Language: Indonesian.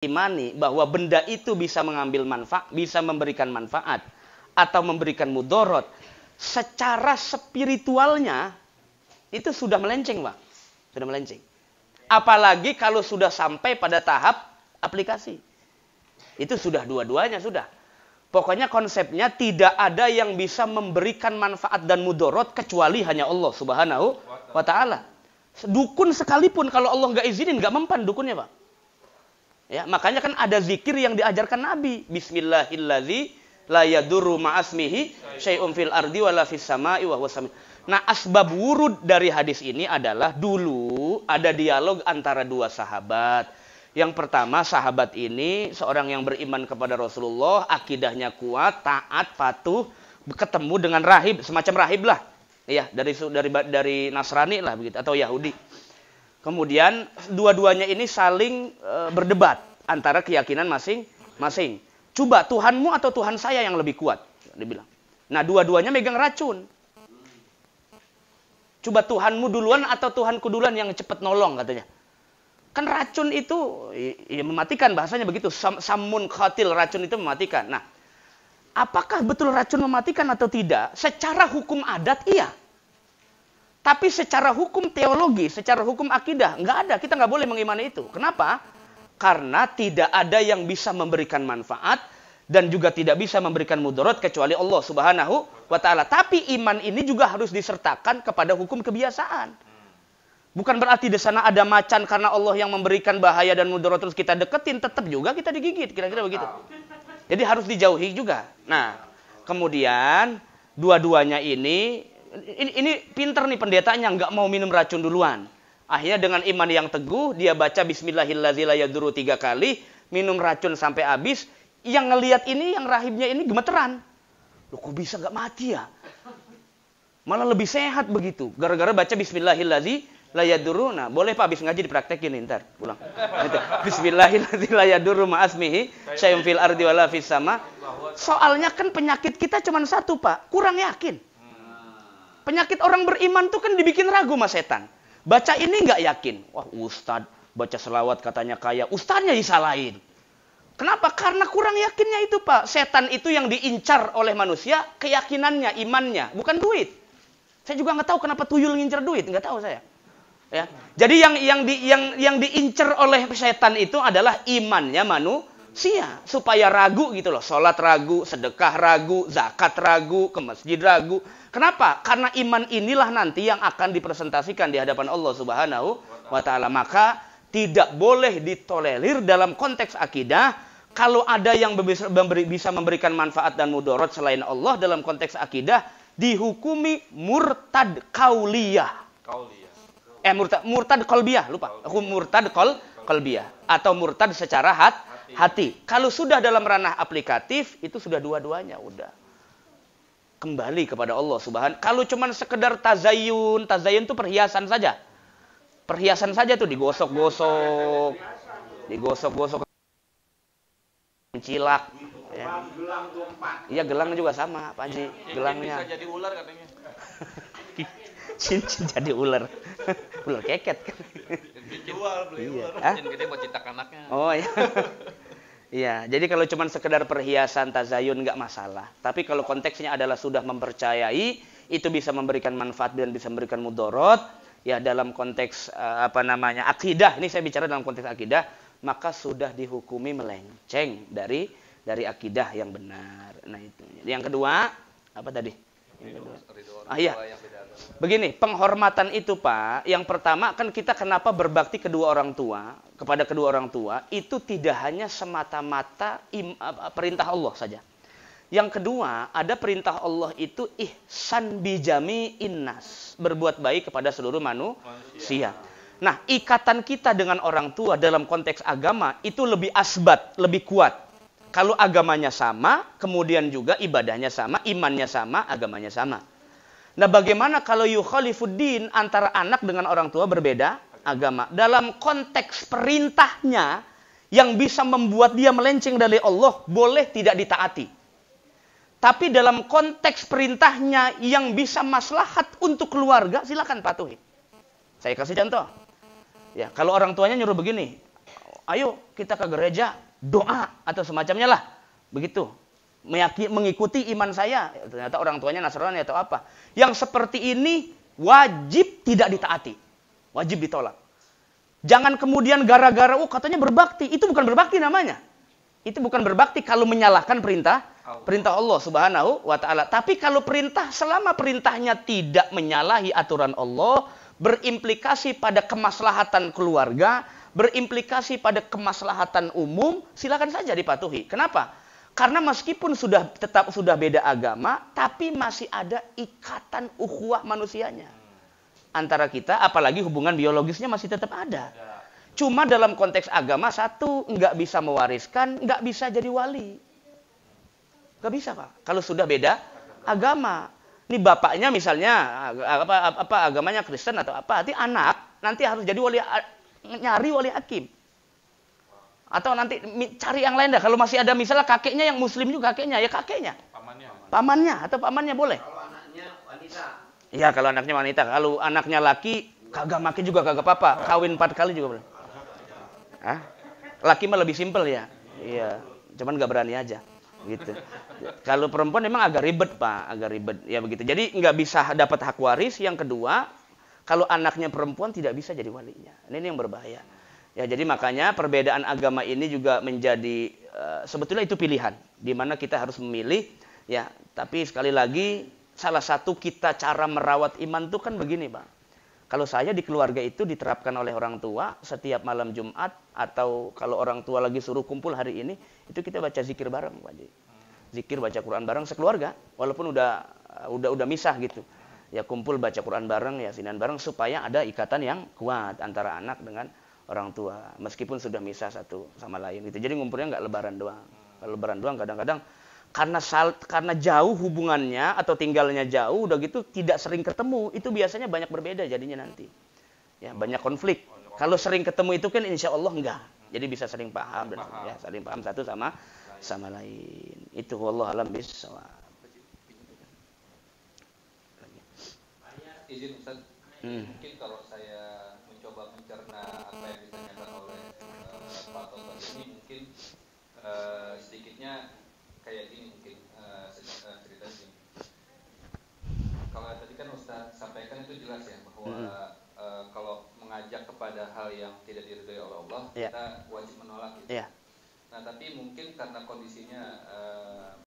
imani bahwa benda itu bisa mengambil manfaat, bisa memberikan manfaat atau memberikan mudorot, secara spiritualnya itu sudah melenceng, Pak. Sudah melenceng. Apalagi kalau sudah sampai pada tahap aplikasi. Itu sudah dua-duanya sudah. Pokoknya konsepnya tidak ada yang bisa memberikan manfaat dan mudorot kecuali hanya Allah Subhanahu wa ta'ala. Dukun sekalipun kalau Allah nggak izinin, nggak mempan dukunnya, Pak. Ya, makanya kan ada zikir yang diajarkan Nabi. Bismillahilladzi la yadurru ma'asmihi syai'un fil ardi wala fis sama'i wa huwas sami'. Nah, asbab wurud dari hadis ini adalah dulu ada dialog antara dua sahabat. Yang pertama, sahabat ini seorang yang beriman kepada Rasulullah, akidahnya kuat, taat, patuh, ketemu dengan rahib, semacam rahib lah. Ya, dari Nasrani lah begitu atau Yahudi. Kemudian dua-duanya ini saling berdebat antara keyakinan masing-masing. Coba Tuhanmu atau Tuhan saya yang lebih kuat, dibilang. Nah, dua-duanya megang racun. Coba Tuhanmu duluan atau Tuhanku duluan yang cepat nolong, katanya. Kan racun itu ya mematikan, bahasanya begitu. Samun qatil, racun itu mematikan. Nah, apakah betul racun mematikan atau tidak? Secara hukum adat iya. Tapi secara hukum teologi, secara hukum akidah, nggak ada. Kita nggak boleh mengimani itu. Kenapa? Karena tidak ada yang bisa memberikan manfaat dan juga tidak bisa memberikan mudarat kecuali Allah Subhanahu wa ta'ala. Tapi iman ini juga harus disertakan kepada hukum kebiasaan. Bukan berarti di sana ada macan karena Allah yang memberikan bahaya dan mudarat terus kita deketin, tetap juga kita digigit. Kira-kira begitu. Jadi harus dijauhi juga. Nah, kemudian dua-duanya ini pinter nih pendetanya, nggak mau minum racun duluan. Akhirnya dengan iman yang teguh, dia baca Bismillahirrahmanirrahim 3 kali, minum racun sampai habis. Yang ngelihat ini, yang rahibnya ini gemeteran. Loh, kok bisa nggak mati ya? Malah lebih sehat begitu. Gara-gara baca Bismillahirrahmanirrahim. Nah, boleh Pak, habis ngaji dipraktekin nih, ntar pulang. Bismillahirrahmanirrahim syai'un fil ardi wala fis sama. Soalnya kan penyakit kita cuma satu, Pak. Kurang yakin. Penyakit orang beriman tuh kan dibikin ragu sama setan. Baca ini nggak yakin. Wah, ustad baca selawat katanya kaya. Ustadnya disalahin. Kenapa? Karena kurang yakinnya itu, Pak. Setan itu yang diincar oleh manusia, keyakinannya, imannya, bukan duit. Saya juga nggak tahu kenapa tuyul ngincar duit, nggak tahu saya. Ya. Jadi yang diincar oleh setan itu adalah imannya manusia, supaya ragu gitu loh. Sholat ragu, sedekah ragu, zakat ragu, ke masjid ragu. Kenapa? Karena iman inilah nanti yang akan dipresentasikan di hadapan Allah Subhanahu wa ta'ala. Maka tidak boleh ditolerir dalam konteks akidah kalau ada yang bisa memberikan manfaat dan mudarat selain Allah dalam konteks akidah, dihukumi murtad qauliyah. Murtad qalbiyah, lupa. Murtad qalbiyah atau murtad secara hati. Kalau sudah dalam ranah aplikatif, itu sudah dua-duanya udah kembali kepada Allah Subhanahu. Kalau cuma sekedar tazayun itu perhiasan saja. Perhiasan saja tuh digosok-gosok, mencilak. Ya. Iya, gelang juga sama, Pak Haji. Gelangnya. Bisa jadi ular katanya. Cincin jadi ular. Ular keket kan. Dijual, beli ular. Cincin gede buat cetak anaknya. Oh iya. Iya, jadi kalau cuma sekedar perhiasan tazayun nggak masalah. Tapi kalau konteksnya adalah sudah mempercayai itu bisa memberikan manfaat dan bisa memberikan mudarat, ya dalam konteks akidah. Ini saya bicara dalam konteks akidah, maka sudah dihukumi melenceng dari akidah yang benar. Nah itu. Yang kedua, apa tadi? Yang kedua. Iya. Begini, penghormatan itu, Pak, yang pertama kan kita kenapa berbakti kepada kedua orang tua itu tidak hanya semata-mata perintah Allah saja. Yang kedua, ada perintah Allah itu ihsan bijami innas, berbuat baik kepada seluruh manusia. Nah, ikatan kita dengan orang tua dalam konteks agama itu lebih asbat, lebih kuat. Kalau agamanya sama, kemudian juga ibadahnya sama, imannya sama, agamanya sama. Nah, bagaimana kalau yukhalifuddin, antara anak dengan orang tua berbeda agama? Dalam konteks perintahnya yang bisa membuat dia melenceng dari Allah, boleh tidak ditaati. Tapi dalam konteks perintahnya yang bisa maslahat untuk keluarga, silakan patuhi. Saya kasih contoh. Ya, kalau orang tuanya nyuruh begini, ayo kita ke gereja, doa atau semacamnya lah. Begitu. Mengikuti iman saya. Ternyata orang tuanya Nasrani atau apa. Yang seperti ini wajib tidak ditaati. Wajib ditolak. Jangan kemudian gara-gara, katanya berbakti. Itu bukan berbakti namanya. Itu bukan berbakti kalau menyalahkan perintah Allah Subhanahu wa ta'ala. Tapi kalau selama perintahnya tidak menyalahi aturan Allah, berimplikasi pada kemaslahatan keluarga, berimplikasi pada kemaslahatan umum, silakan saja dipatuhi. Kenapa? Karena meskipun sudah beda agama, tapi masih ada ikatan ukhuwah manusianya antara kita, apalagi hubungan biologisnya masih tetap ada. Cuma dalam konteks agama, satu, nggak bisa mewariskan, nggak bisa jadi wali. Nggak bisa, Pak. Kalau sudah beda agama. Ini bapaknya misalnya agamanya Kristen atau apa, nanti harus jadi nyari wali hakim. Atau nanti cari yang lain dah. Kalau masih ada misalnya kakeknya yang muslim juga, kakeknya. Pamannya boleh. Kalau anaknya wanita. Iya, kalau anaknya wanita. Kalau anaknya laki, kagak make juga kagak apa-apa. Kawin 4 kali juga boleh. Hah? Laki mah lebih simpel ya. Iya, cuman nggak berani aja. Gitu. Kalau perempuan memang agak ribet, Pak, agak ribet. Ya begitu. Jadi nggak bisa dapat hak waris. Yang kedua, kalau anaknya perempuan tidak bisa jadi walinya. Ini yang berbahaya. Ya, jadi makanya perbedaan agama ini juga menjadi sebetulnya itu pilihan di mana kita harus memilih ya, tapi sekali lagi salah satu kita cara merawat iman itu kan begini, Pak. Kalau saya di keluarga itu diterapkan oleh orang tua setiap malam Jumat atau kalau orang tua lagi suruh kumpul hari ini, itu kita baca zikir bareng, Pak. Zikir baca Quran bareng sekeluarga, walaupun udah misah gitu. Ya kumpul baca Quran bareng, yasinan bareng supaya ada ikatan yang kuat antara anak dengan orang tua, meskipun sudah misah satu sama lain gitu. Jadi ngumpulnya nggak lebaran doang. Kalau lebaran doang kadang-kadang karena jauh hubungannya atau tinggalnya jauh, udah gitu tidak sering ketemu, itu biasanya banyak berbeda jadinya nanti. Ya, banyak konflik. Kalau sering ketemu itu kan insya Allah enggak. Jadi bisa sering paham dan ya, saling paham satu sama lain. Itu wallahu alam bissawab. Izin Ustaz, mungkin kalau saya mencoba mencerna apa yang ditanyakan oleh Pak Toto ini, mungkin sedikitnya kayak gini, mungkin cerita sih. Kalau tadi kan Ustaz sampaikan itu jelas ya bahwa kalau mengajak kepada hal yang tidak diridhoi oleh Allah, kita wajib menolak gitu. Nah, tapi mungkin karena kondisinya